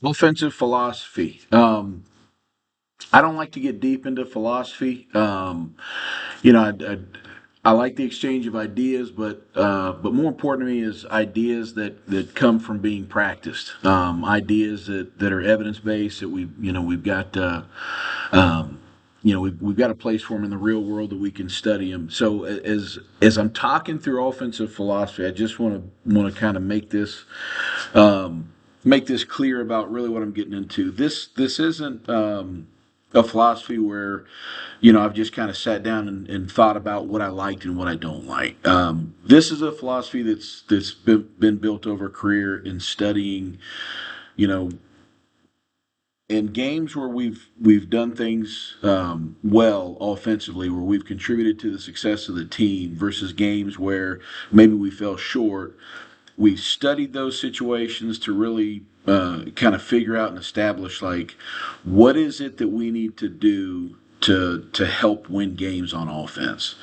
Offensive philosophy. I don't like to get deep into philosophy. You know, I like the exchange of ideas, but more important to me is ideas that come from being practiced. Ideas that are evidence based. That we've got um, we've got a place for them in the real world that we can study them. So as I'm talking through offensive philosophy, I just want to kind of make this clear about really what I'm getting into. This isn't a philosophy where I've just kind of sat down and thought about what I liked and what I don't like. This is a philosophy that's been built over a career in studying, you know, in games where we've done things well offensively, where we've contributed to the success of the team, versus games where maybe we fell short. We studied those situations to really kind of figure out and establish, like, what is it that we need to do to help win games on offense.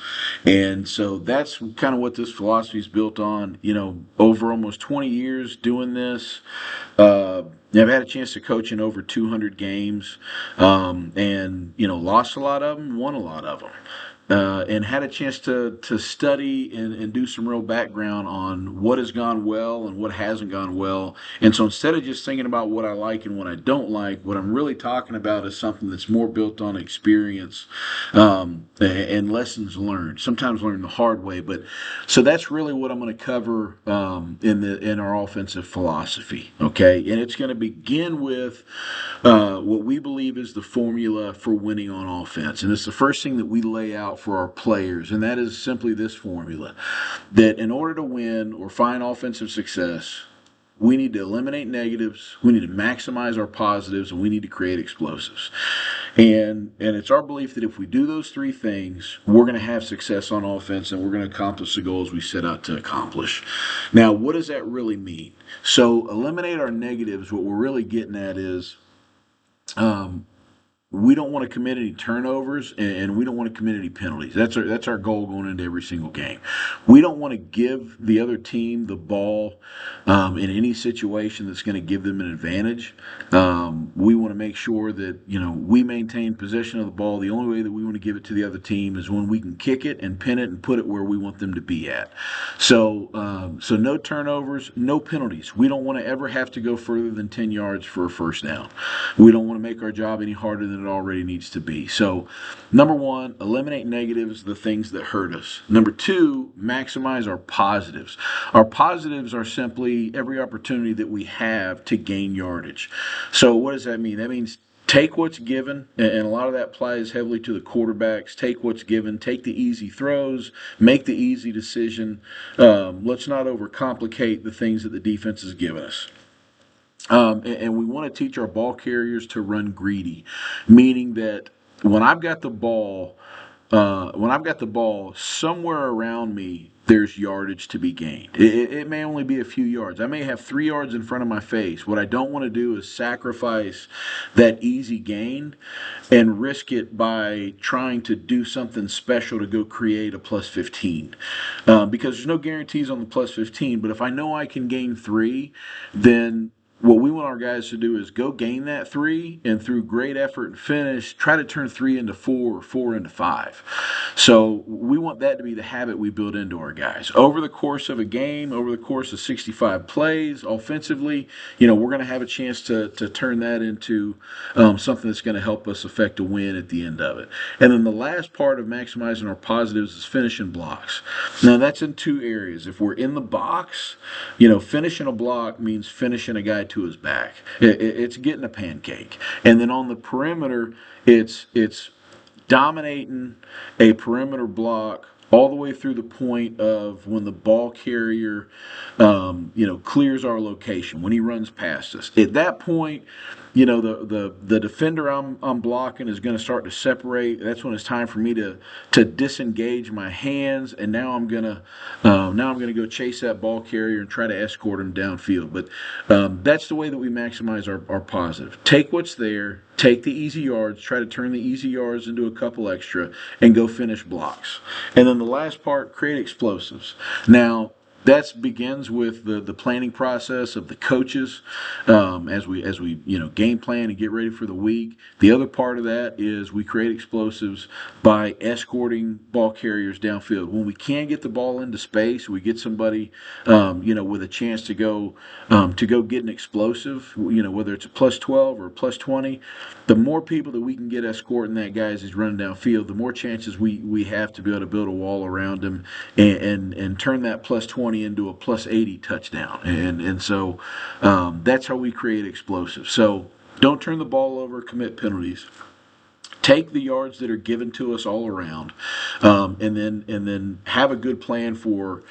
And so that's kind of what this philosophy is built on. Over almost 20 years doing this, I've had a chance to coach in over 200 games, and lost a lot of them, won a lot of them. And had a chance to study and do some real background on what has gone well and what hasn't gone well. And so instead of just thinking about what I like and what I don't like, what I'm really talking about is something that's more built on experience and lessons learned. Sometimes learned the hard way, but so that's really what I'm going to cover in our offensive philosophy. Okay, and it's going to begin with what we believe is the formula for winning on offense. And it's the first thing that we lay out for our players, and that is simply this formula: that in order to win or find offensive success, we need to eliminate negatives, we need to maximize our positives, and we need to create explosives. And it's our belief that if we do those three things, we're going to have success on offense and we're going to accomplish the goals we set out to accomplish. Now, what does that really mean? So, eliminate our negatives. What we're really getting at is um, we don't want to commit any turnovers and we don't want to commit any penalties. That's our goal going into every single game. We don't want to give the other team the ball in any situation that's going to give them an advantage. We want to make sure that we maintain possession of the ball. The only way that we want to give it to the other team is when we can kick it and pin it and put it where we want them to be at. So no turnovers, no penalties. We don't want to ever have to go further than 10 yards for a first down. We don't want to make our job any harder than it already needs to be. So, number one, eliminate negatives, the things that hurt us. Number two, maximize our positives. Our positives are simply every opportunity that we have to gain yardage. So, what does that mean? That means take what's given, and a lot of that applies heavily to the quarterbacks. Take what's given, take the easy throws, make the easy decision. Let's not overcomplicate the things that the defense has given us. And we want to teach our ball carriers to run greedy, meaning that when I've got the ball, somewhere around me, there's yardage to be gained. It may only be a few yards. I may have 3 yards in front of my face. What I don't want to do is sacrifice that easy gain and risk it by trying to do something special to go create a plus 15. Because there's no guarantees on the plus 15, but if I know I can gain three, then what we want our guys to do is go gain that three, and through great effort and finish, try to turn three into four or four into five. So we want that to be the habit we build into our guys. Over the course of a game, over the course of 65 plays, offensively, we're going to have a chance to turn that into something that's going to help us affect a win at the end of it. And then the last part of maximizing our positives is finishing blocks. Now, that's in two areas. If we're in the box, finishing a block means finishing a guy to his back. It's getting a pancake. And then on the perimeter, it's dominating a perimeter block all the way through the point of when the ball carrier, clears our location, when he runs past us. At that point, the defender I'm blocking is going to start to separate. That's when it's time for me to disengage my hands, and now I'm gonna go chase that ball carrier and try to escort him downfield. But that's the way that we maximize our positive. Take what's there, take the easy yards, try to turn the easy yards into a couple extra, and go finish blocks. And then the last part, create explosives. Now, that begins with the planning process of the coaches as we game plan and get ready for the week. The other part of that is we create explosives by escorting ball carriers downfield. When we can get the ball into space, we get somebody with a chance to go get an explosive. Whether it's a plus 12 or a plus 20, the more people that we can get escorting that guy as he's running downfield, the more chances we have to be able to build a wall around him and turn that plus 20 into a plus 80 touchdown. And so that's how we create explosives. So don't turn the ball over, commit penalties. Take the yards that are given to us all around, and then have a good plan for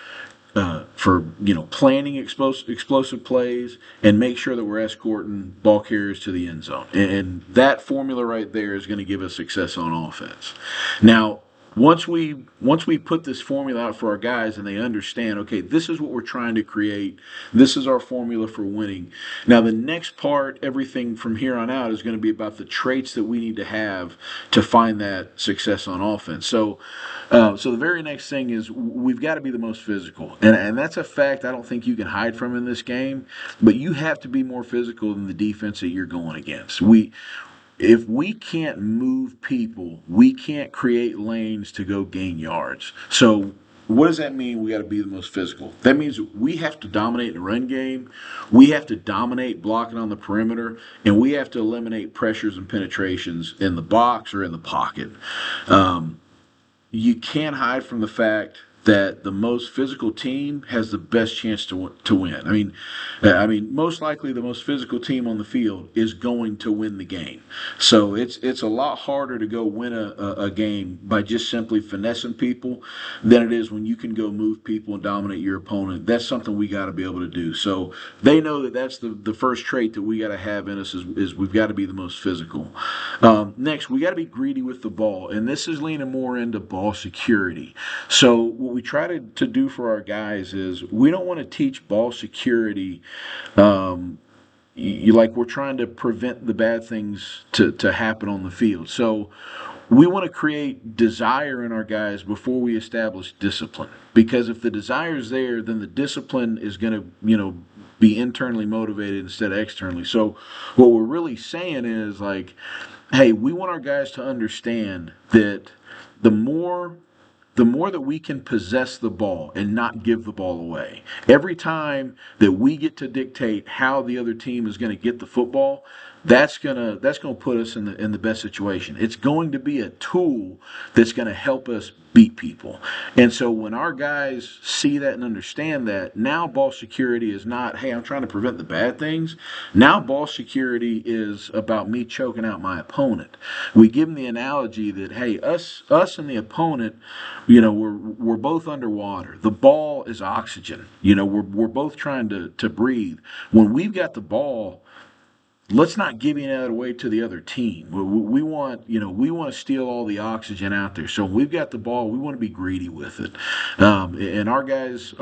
planning explosive plays and make sure that we're escorting ball carriers to the end zone. And that formula right there is going to give us success on offense. Now, once we put this formula out for our guys and they understand, okay, this is what we're trying to create. This is our formula for winning. Now, the next part, everything from here on out, is going to be about the traits that we need to have to find that success on offense. So the very next thing is we've got to be the most physical, and that's a fact I don't think you can hide from in this game. But you have to be more physical than the defense that you're going against. If we can't move people, we can't create lanes to go gain yards. So what does that mean? We got to be the most physical. That means we have to dominate the run game. We have to dominate blocking on the perimeter, and we have to eliminate pressures and penetrations in the box or in the pocket. You can't hide from the fact that the most physical team has the best chance to win. I mean, most likely the most physical team on the field is going to win the game. So it's a lot harder to go win a game by just simply finessing people than it is when you can go move people and dominate your opponent. That's something we got to be able to do. So they know that that's the first trait that we got to have in us is we've got to be the most physical. Next, we got to be greedy with the ball, and this is leaning more into ball security. So what we try to do for our guys is we don't want to teach ball security like we're trying to prevent the bad things to happen on the field. So we want to create desire in our guys before we establish discipline. Because if the desire is there, then the discipline is going to, be internally motivated instead of externally. So what we're really saying is like, hey, we want our guys to understand that the more that we can possess the ball and not give the ball away. Every time that we get to dictate how the other team is going to get the football, that's gonna put us in the best situation. It's going to be a tool that's going to help us beat people. And so when our guys see that and understand that, now ball security is not, hey, I'm trying to prevent the bad things. Now ball security is about me choking out my opponent. We give them the analogy that, hey, us and the opponent, we're both underwater. The ball is oxygen. We're both trying to breathe. When we've got the ball, let's not give any of that away to the other team. We want, we want to steal all the oxygen out there. So when we've got the ball, we want to be greedy with it. And our guys,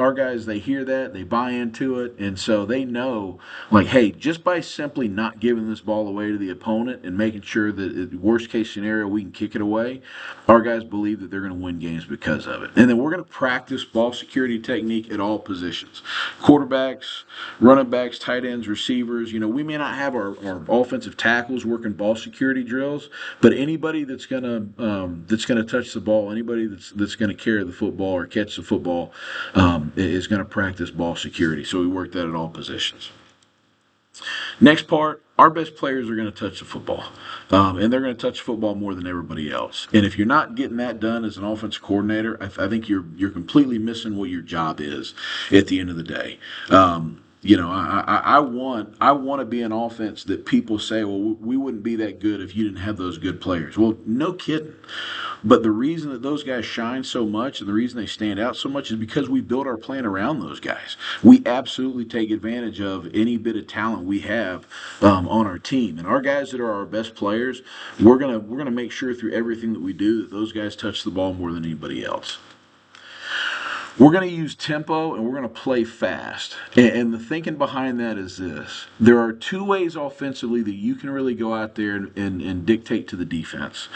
they hear that, they buy into it, and so they know, like, hey, just by simply not giving this ball away to the opponent and making sure that, worst case scenario, we can kick it away, our guys believe that they're going to win games because of it. And then we're going to practice ball security technique at all positions: quarterbacks, running backs, tight ends, receivers. We may not have our offensive tackles working ball security drills, but anybody that's gonna touch the ball, anybody that's gonna carry the football or catch the football, is gonna practice ball security. So we work that at all positions. Next part, our best players are going to touch the football, and they're going to touch the football more than everybody else. And if you're not getting that done as an offensive coordinator, I think you're completely missing what your job is at the end of the day. I want to be an offense that people say, well, we wouldn't be that good if you didn't have those good players. Well, no kidding. But the reason that those guys shine so much and the reason they stand out so much is because we build our plan around those guys. We absolutely take advantage of any bit of talent we have on our team. And our guys that are our best players, we're gonna make sure through everything that we do that those guys touch the ball more than anybody else. We're going to use tempo and we're going to play fast. And the thinking behind that is this: there are two ways offensively that you can really go out there and dictate to the defense.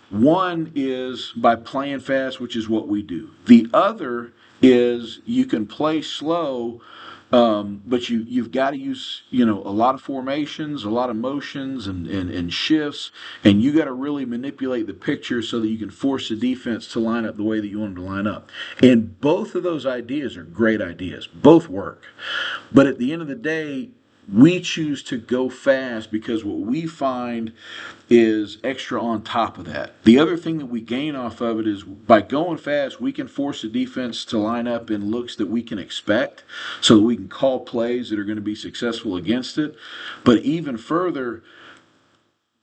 One is by playing fast, which is what we do. The other is you can play slow, but you've got to use a lot of formations, a lot of motions and shifts, and you got to really manipulate the picture so that you can force the defense to line up the way that you want them to line up. And both of those ideas are great ideas. Both work, but at the end of the day, we choose to go fast because what we find is extra on top of that. The other thing that we gain off of it is by going fast, we can force the defense to line up in looks that we can expect so that we can call plays that are going to be successful against it. But even further,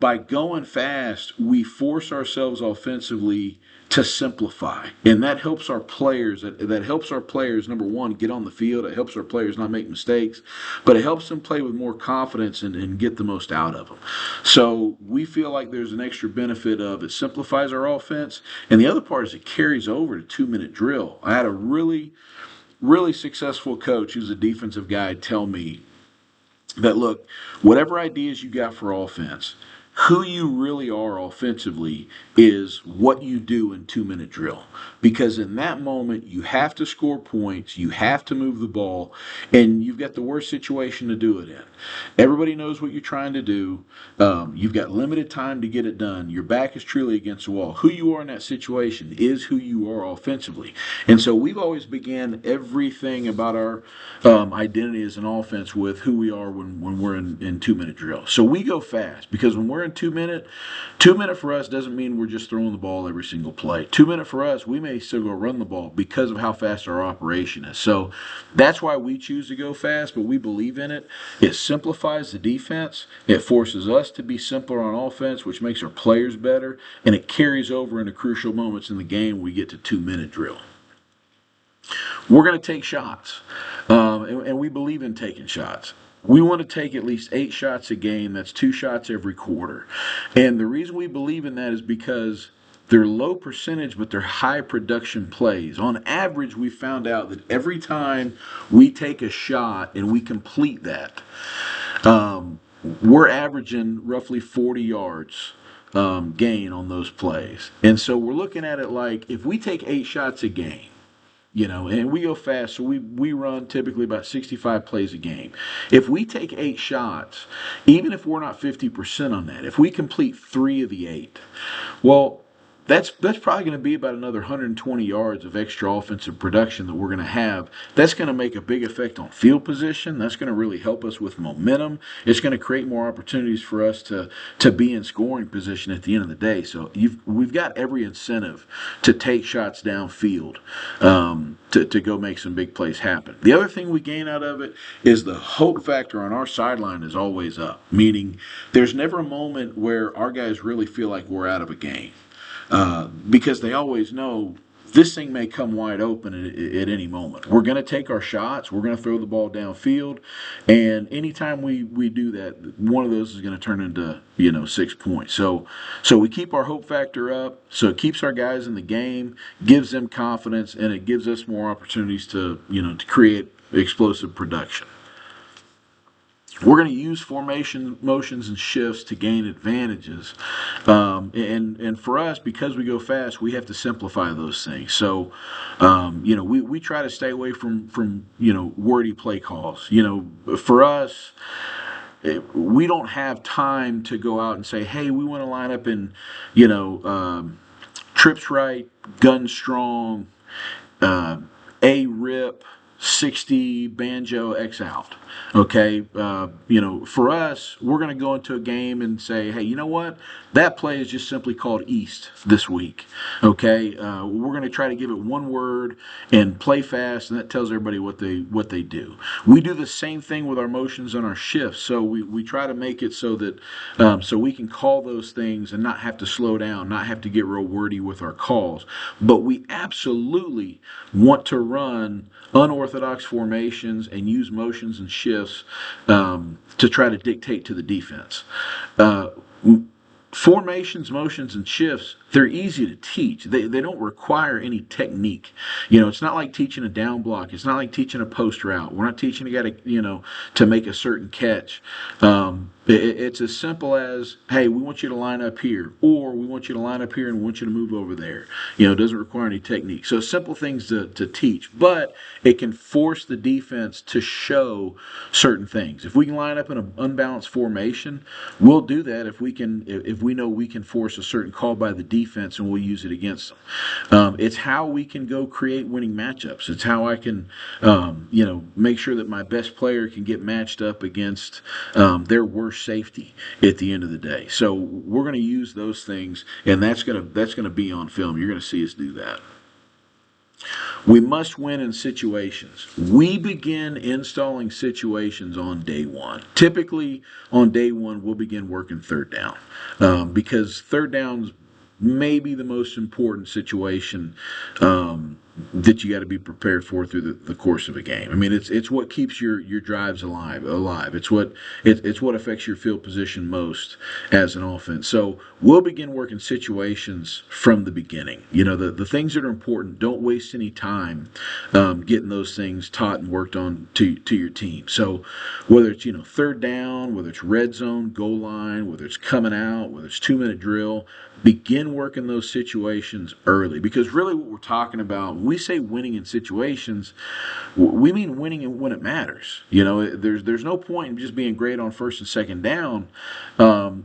by going fast, we force ourselves offensively to simplify, and that helps our players. That helps our players, number one, get on the field. It helps our players not make mistakes, but it helps them play with more confidence and get the most out of them. So we feel like there's an extra benefit of it simplifies our offense, and the other part is it carries over to 2-minute drill. I had a really successful coach who's a defensive guy tell me that look, whatever ideas you got for offense, who you really are offensively is what you do in 2-minute drill. Because in that moment, you have to score points, you have to move the ball, and you've got the worst situation to do it in. Everybody knows what you're trying to do. You've got limited time to get it done. Your back is truly against the wall. Who you are in that situation is who you are offensively. And so we've always began everything about our identity as an offense with who we are when we're in 2-minute drill. So we go fast because when we're in 2-minute for us doesn't mean we're just throwing the ball every single play. 2-minute for us, we may still go run the ball because of how fast our operation is. So that's why we choose to go fast, but we believe in it. It simplifies the defense. It forces us to be simpler on offense, which makes our players better, and it carries over into crucial moments in the game when we get to 2-minute drill. We're going to take shots, and we believe in taking shots. We want to take at least 8 shots a game. That's 2 shots every quarter. And the reason we believe in that is because they're low percentage, but they're high production plays. On average, we found out that every time we take a shot and we complete that, we're averaging roughly 40 yards gain on those plays. And so we're looking at it like if we take 8 shots a game, and we go fast, so we run typically about 65 plays a game. If we take 8 shots, even if we're not 50% on that, if we complete 3 of the 8, well, that's probably going to be about another 120 yards of extra offensive production that we're going to have. That's going to make a big effect on field position. That's going to really help us with momentum. It's going to create more opportunities for us to be in scoring position at the end of the day. So we've got every incentive to take shots downfield to go make some big plays happen. The other thing we gain out of it is the hope factor on our sideline is always up, meaning there's never a moment where our guys really feel like we're out of a game. Because they always know this thing may come wide open at any moment. We're going to take our shots. We're going to throw the ball downfield. And anytime we do that, one of those is going to turn into, 6 points. So we keep our hope factor up. So it keeps our guys in the game, gives them confidence, and it gives us more opportunities to create explosive production. We're going to use formation, motions, and shifts to gain advantages. And for us, because we go fast, we have to simplify those things. So, we try to stay away from wordy play calls. For us, we don't have time to go out and say, hey, we want to line up in, trips right, gun strong, A rip, 60 banjo X out. Okay, for us, we're going to go into a game and say, hey, you know what? That play is just simply called East this week. Okay, we're going to try to give it one word and play fast, and that tells everybody what they do. We do the same thing with our motions and our shifts. So we try to make it so that so we can call those things and not have to slow down, not have to get real wordy with our calls. But we absolutely want to run unorthodox formations and use motions and shifts to try to dictate to the defense. Formations, motions, and shifts they're easy to teach. They don't require any technique. You know, it's not like teaching a down block. It's not like teaching a post route. We're not teaching a guy to, to make a certain catch. It's as simple as, hey, we want you to line up here, or we want you to line up here and we want you to move over there. You know, it doesn't require any technique. So simple things to teach, but it can force the defense to show certain things. If we can line up in an unbalanced formation, we'll do that if we know we can force a certain call by the defense and we'll use it against them. It's how we can go create winning matchups. It's how I can, make sure that my best player can get matched up against their worst safety at the end of the day. So we're going to use those things, and that's gonna be on film. You're going to see us do that. We must win in situations. We begin installing situations on day one. Typically, on day one, we'll begin working third down because third down's maybe the most important situation that you got to be prepared for through the course of a game. I mean, it's what keeps your drives alive. It's what affects your field position most as an offense. So we'll begin working situations from the beginning. You know, the things that are important. Don't waste any time getting those things taught and worked on to your team. So whether it's third down, whether it's red zone, goal line, whether it's coming out, whether it's 2-minute drill, begin working those situations early, because really what we're talking about when we say winning in situations, we mean winning when it matters. You know, there's no point in just being great on first and second down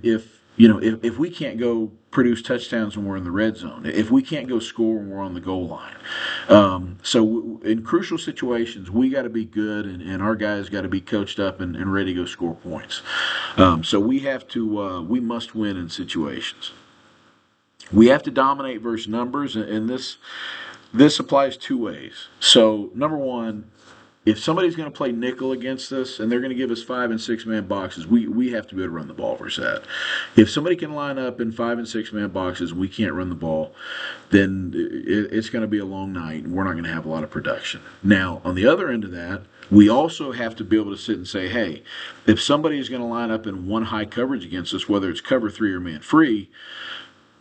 if we can't go produce touchdowns when we're in the red zone, if we can't go score when we're on the goal line. So in crucial situations, we got to be good, and our guys got to be coached up and ready to go score points. So we must win in situations. We have to dominate versus numbers, and this applies two ways. So number one, if somebody's going to play nickel against us and they're going to give us 5 and 6 man boxes, we have to be able to run the ball versus that. If somebody can line up in 5 and 6 man boxes and we can't run the ball, then it's going to be a long night and we're not going to have a lot of production. Now, on the other end of that, we also have to be able to sit and say, hey, if somebody is going to line up in one high coverage against us, whether it's cover 3 or man free,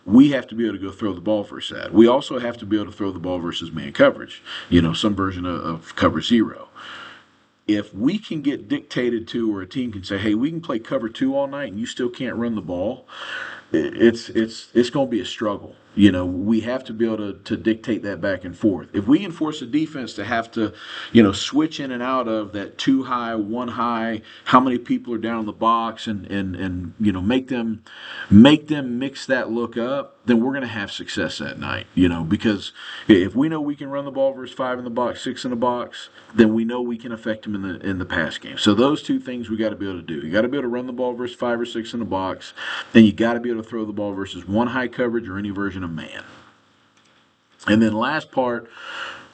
we have to be able to go throw the ball versus that. We also have to be able to throw the ball versus man coverage, some version of cover 0. If we can get dictated to, or a team can say, hey, we can play cover 2 all night and you still can't run the ball, it's going to be a struggle. We have to be able to dictate that back and forth. If we can force a defense to have to, switch in and out of that 2 high, 1 high, how many people are down in the box, and make them mix that look up, then we're going to have success that night. Because if we know we can run the ball versus 5 in the box, 6 in the box, then we know we can affect them in the pass game. So those two things we got to be able to do. You got to be able to run the ball versus 5 or 6 in the box, then you got to be able to throw the ball versus 1 high coverage or any version of man. And then last part,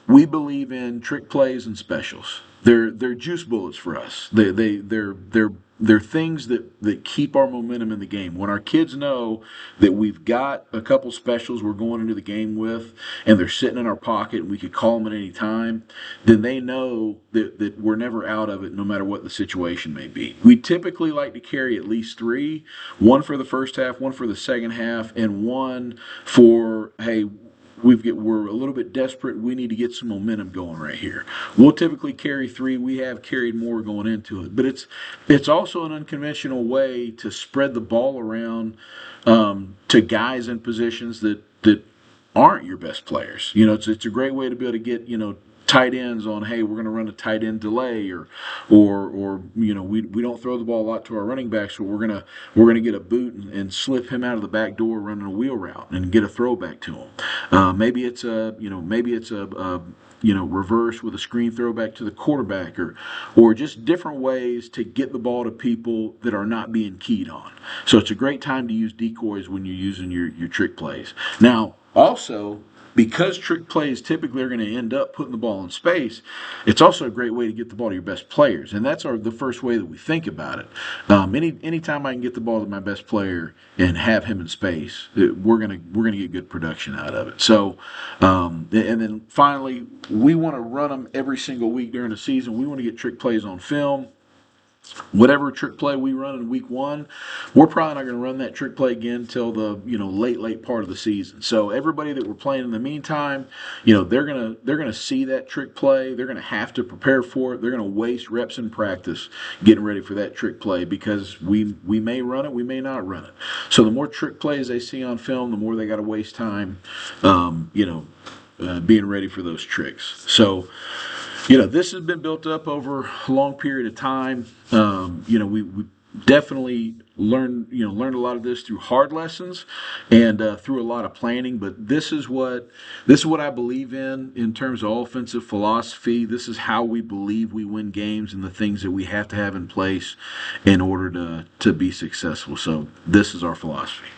we believe in trick plays and specials. They're juice bullets for us. They're things that keep our momentum in the game. When our kids know that we've got a couple specials we're going into the game with, and they're sitting in our pocket and we could call them at any time, then they know that we're never out of it no matter what the situation may be. We typically like to carry at least 3, one for the first half, one for the second half, and one for, hey, we're a little bit desperate. We need to get some momentum going right here. We'll typically carry 3. We have carried more going into it, but it's also an unconventional way to spread the ball around to guys in positions that aren't your best players. It's a great way to be able to get tight ends on, hey, we're going to run a tight end delay, or we don't throw the ball a lot to our running backs, so we're going to get a boot and slip him out of the back door running a wheel route and get a throwback to him. Maybe it's a reverse with a screen throwback to the quarterback, or just different ways to get the ball to people that are not being keyed on. So it's a great time to use decoys when you're using your trick plays. Now, also, because trick plays typically are going to end up putting the ball in space, it's also a great way to get the ball to your best players, and that's the first way that we think about it. Anytime I can get the ball to my best player and have him in space, we're gonna get good production out of it. So, and then finally, we want to run them every single week during the season. We want to get trick plays on film. whatever trick play we run in week one, we're probably not going to run that trick play again until the late part of the season. So everybody that we're playing in the meantime, they're gonna see that trick play. They're gonna have to prepare for it. They're gonna waste reps in practice getting ready for that trick play because we may run it, we may not run it. So the more trick plays they see on film, the more they got to waste time, being ready for those tricks. So this has been built up over a long period of time. We definitely learned a lot of this through hard lessons and through a lot of planning. But this is what I believe in terms of offensive philosophy. This is how we believe we win games and the things that we have to have in place in order to be successful. So this is our philosophy.